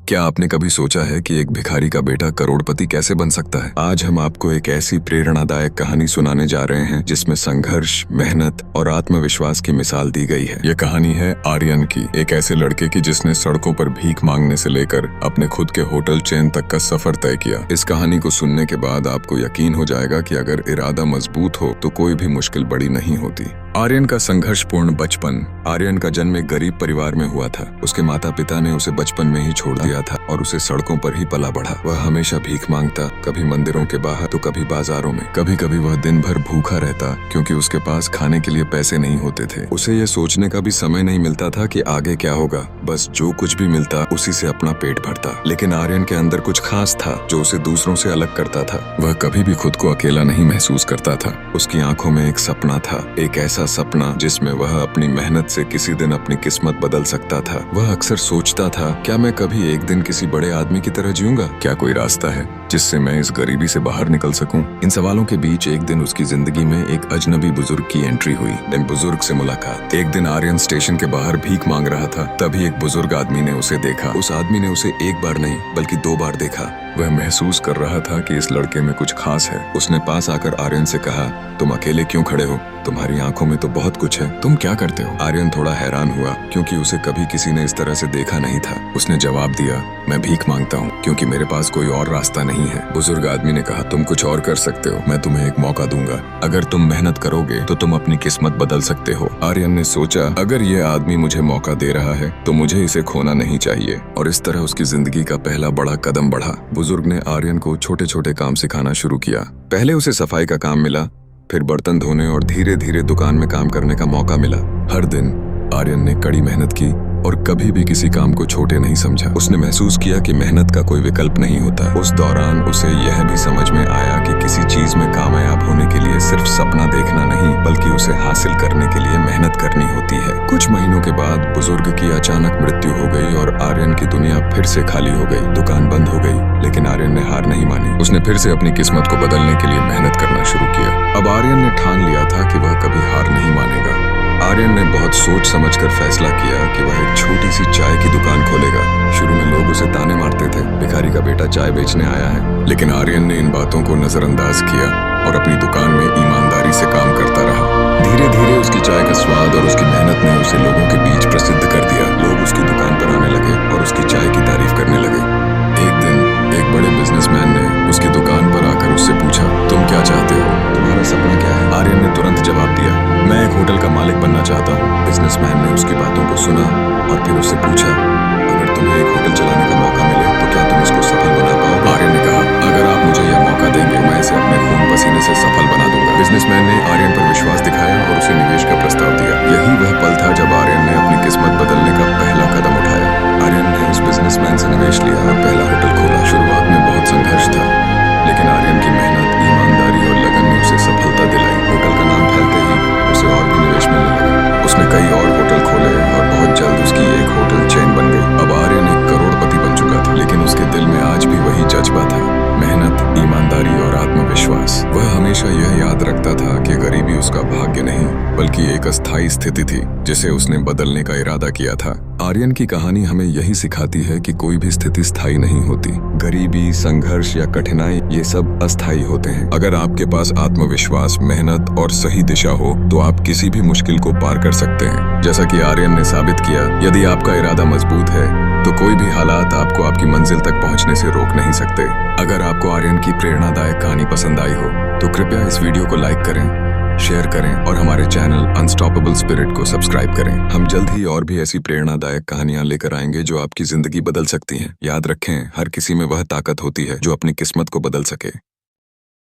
क्या आपने कभी सोचा है कि एक भिखारी का बेटा करोड़पति कैसे बन सकता है? आज हम आपको एक ऐसी प्रेरणादायक कहानी सुनाने जा रहे हैं जिसमें संघर्ष, मेहनत और आत्मविश्वास की मिसाल दी गई है। यह कहानी है आर्यन की, एक ऐसे लड़के की जिसने सड़कों पर भीख मांगने से लेकर अपने खुद के होटल चेन तक का सफर तय किया। इस कहानी को सुनने के बाद आपको यकीन हो जाएगा कि अगर इरादा मजबूत हो तो कोई भी मुश्किल बड़ी नहीं होती। आर्यन का संघर्षपूर्ण बचपन। आर्यन का जन्म एक गरीब परिवार में हुआ था। उसके माता पिता ने उसे बचपन में ही छोड़ दिया था और उसे सड़कों पर ही पला बढ़ा। वह हमेशा भीख मांगता, कभी मंदिरों के बाहर तो कभी बाजारों में। कभी कभी वह दिन भर भूखा रहता क्योंकि उसके पास खाने के लिए पैसे नहीं होते थे। उसे यह सोचने का भी समय नहीं मिलता था कि आगे क्या होगा। बस जो कुछ भी मिलता उसी से अपना पेट भरता। लेकिन आर्यन के अंदर कुछ खास था जो उसे दूसरों से अलग करता था। वह कभी भी खुद को अकेला नहीं महसूस करता था। उसकी आंखों में एक सपना था, एक ऐसा सपना जिसमें वह अपनी मेहनत से किसी दिन अपनी किस्मत बदल सकता था। वह अक्सर सोचता था, क्या मैं कभी एक दिन किसी बड़े आदमी की तरह जीऊंगा? क्या कोई रास्ता है जिससे मैं इस गरीबी से बाहर निकल सकूं? इन सवालों के बीच एक दिन उसकी जिंदगी में एक अजनबी बुजुर्ग की एंट्री हुई। एक बुजुर्ग से मुलाकात। एक दिन आर्यन स्टेशन के बाहर भीख मांग रहा था, तभी एक बुजुर्ग आदमी ने उसे देखा। उस आदमी ने उसे एक बार नहीं बल्कि 2 बार देखा। वह महसूस कर रहा था कि इस लड़के में कुछ खास है। उसने पास आकर आर्यन से कहा, तुम अकेले क्यों खड़े हो? तुम्हारी आंखों में तो बहुत कुछ है, तुम क्या करते हो? आर्यन थोड़ा हैरान हुआ क्योंकि उसे कभी किसी ने इस तरह से देखा नहीं था। उसने जवाब दिया, मैं भीख मांगता हूँ क्योंकि मेरे पास कोई और रास्ता नहीं है। बुजुर्ग आदमी ने कहा, तुम कुछ और कर सकते हो, मैं तुम्हें एक मौका दूंगा। अगर तुम मेहनत करोगे तो तुम अपनी किस्मत बदल सकते हो। आर्यन ने सोचा, अगर ये आदमी मुझे मौका दे रहा है तो मुझे इसे खोना नहीं चाहिए। और इस तरह उसकी जिंदगी का पहला बड़ा कदम बढ़ा। बुजुर्ग ने आर्यन को छोटे छोटे काम सिखाना शुरू किया। पहले उसे सफाई का काम मिला, फिर बर्तन धोने और धीरे धीरे दुकान में काम करने का मौका मिला। हर दिन आर्यन ने कड़ी मेहनत की और कभी भी किसी काम को छोटे नहीं समझा। उसने महसूस किया कि मेहनत का कोई विकल्प नहीं होता। उस दौरान उसे यह भी समझ में आया कि किसी चीज में कामयाब होने के लिए सिर्फ सपना देखना नहीं बल्कि उसे हासिल करने के लिए मेहनत करनी होती है। कुछ महीनों के बाद बुजुर्ग की अचानक मृत्यु हो गई और आर्यन की दुनिया फिर से खाली हो गई। दुकान बंद हो गई, लेकिन आर्यन ने हार नहीं मानी। उसने फिर से अपनी किस्मत को बदलने के लिए मेहनत करना शुरू किया। अब आर्यन ने ठान लिया था कि वह कभी हार नहीं मानेगा। आर्यन ने बहुत सोच समझकर फैसला किया कि वह एक छोटी सी चाय की दुकान खोलेगा। शुरू में लोग उसे ताने मारते थे, भिखारी का बेटा चाय बेचने आया है। लेकिन आर्यन ने इन बातों को नजरअंदाज किया और अपनी दुकान में ईमानदारी से काम करता रहा। धीरे धीरे उसकी चाय का स्वाद और उसकी मेहनत ने उसे लोगों के बीच प्रसिद्ध कर दिया। लोग उसकी दुकान पर आने लगे और उसकी चाय की तारीफ करने लगे। एक दिन एक बड़े बिजनेसमैन ने उसकी दुकान पर आकर उससे पूछा, तुम क्या चाहते हो? तुम्हारा सपना क्या है? आर्यन ने तुरंत जवाब दिया, मैं एक होटल का मालिक बनना चाहता हूँ। बिजनेसमैन ने उसकी बातों को सुना और फिर उससे पूछा, अगर तुम्हें एक होटल चलाने का मौका मिले तो क्या तुम इसको सफल बना पाओगे? आर्यन ने कहा, अगर आप मुझे यह मौका देंगे मैं इसे अपने खून पसीने से सफल बना दूंगा। बिजनेसमैन ने आर्यन पर विश्वास दिखाया और उसे निवेश का प्रस्ताव दिया। यही वह पल था जब आर्यन ने अपनी किस्मत बदलने का पहला कदम उठाया। आर्यन ने उस बिजनेसमैन से निवेश लिया और पहला होटल खोला। शुरुआत में बहुत संघर्ष था, लेकिन आर्यन की मेहनत, ईमानदारी और लगन ने उसे सफलता दिलाई। होटल का नाम फैलते ही उसे और भी निवेश मिलने लगा। उसने कई और होटल खोले और बहुत जल्द उसकी एक होटल चेन बन गई। अब आर्यन एक करोड़पति बन चुका था, लेकिन उसके दिल में आज भी वही जज्बा था, मेहनत, ईमानदारी और आत्मविश्वास। वह हमेशा यह याद रखता था कि गरीबी उसका भाग्य नहीं बल्कि एक अस्थायी स्थिति थी जिसे उसने बदलने का इरादा किया था। आर्यन की कहानी हमें यही सिखाती है कि कोई भी स्थिति स्थायी नहीं होती। गरीबी, संघर्ष या कठिनाई ये सब अस्थायी होते हैं। अगर आपके पास आत्मविश्वास, मेहनत और सही दिशा हो तो आप किसी भी मुश्किल को पार कर सकते हैं। जैसा कि आर्यन ने साबित किया, यदि आपका इरादा मजबूत है तो कोई भी हालात आपको आपकी मंजिल तक पहुंचने से रोक नहीं सकते। अगर आपको आर्यन की प्रेरणादायक कहानी पसंद आई हो तो कृपया इस वीडियो को लाइक करें, शेयर करें और हमारे चैनल अनस्टॉपेबल स्पिरिट को सब्सक्राइब करें। हम जल्द ही और भी ऐसी प्रेरणादायक कहानियां लेकर आएंगे जो आपकी जिंदगी बदल सकती हैं। याद रखें, हर किसी में वह ताकत होती है जो अपनी किस्मत को बदल सके।